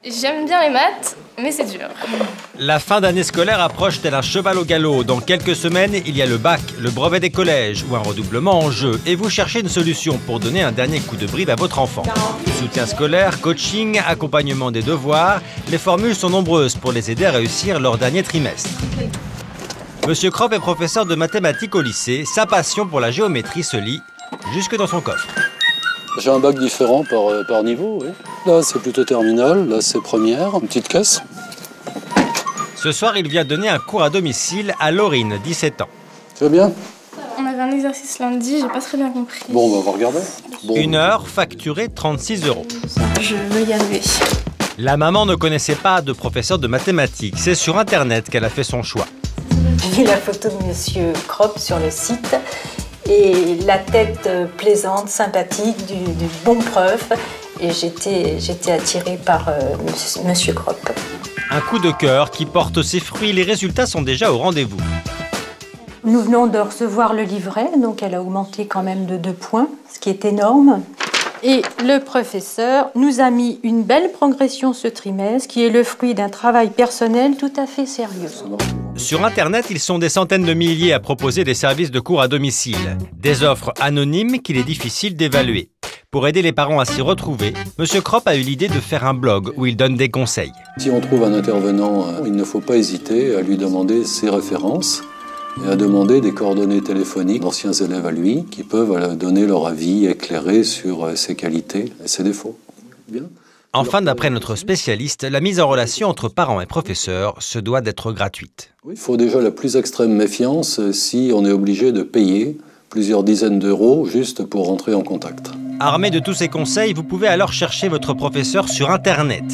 J'aime bien les maths, mais c'est dur. La fin d'année scolaire approche tel un cheval au galop. Dans quelques semaines, il y a le bac, le brevet des collèges ou un redoublement en jeu. Et vous cherchez une solution pour donner un dernier coup de brive à votre enfant. Soutien scolaire, coaching, accompagnement des devoirs. Les formules sont nombreuses pour les aider à réussir leur dernier trimestre. Monsieur Kropp est professeur de mathématiques au lycée. Sa passion pour la géométrie se lit jusque dans son coffre. J'ai un bac différent par niveau, oui. Là, c'est plutôt terminal, là, c'est première, une petite caisse. Ce soir, il vient donner un cours à domicile à Laurine, 17 ans. Tu vas bien? On avait un exercice lundi, j'ai pas très bien compris. Bon, on va regarder. Bon. 1 heure facturée 36 €. Je veux y arriver. La maman ne connaissait pas de professeur de mathématiques. C'est sur Internet qu'elle a fait son choix. J'ai vu la photo de Monsieur Kropp sur le site et la tête plaisante, sympathique, du bon prof. Et j'étais attirée par Monsieur Kropp. Un coup de cœur qui porte ses fruits. Les résultats sont déjà au rendez-vous. Nous venons de recevoir le livret, donc elle a augmenté quand même de 2 points, ce qui est énorme. Et le professeur nous a mis une belle progression ce trimestre, qui est le fruit d'un travail personnel tout à fait sérieux. Sur Internet, ils sont des centaines de milliers à proposer des services de cours à domicile. Des offres anonymes qu'il est difficile d'évaluer. Pour aider les parents à s'y retrouver, Monsieur Kropp a eu l'idée de faire un blog où il donne des conseils. Si on trouve un intervenant, il ne faut pas hésiter à lui demander ses références et à demander des coordonnées téléphoniques d'anciens élèves à lui qui peuvent donner leur avis éclairé sur ses qualités et ses défauts. Bien. Enfin, d'après notre spécialiste, la mise en relation entre parents et professeurs se doit d'être gratuite. Oui, il faut déjà la plus extrême méfiance si on est obligé de payer plusieurs dizaines d'euros juste pour rentrer en contact. Armé de tous ces conseils, vous pouvez alors chercher votre professeur sur Internet.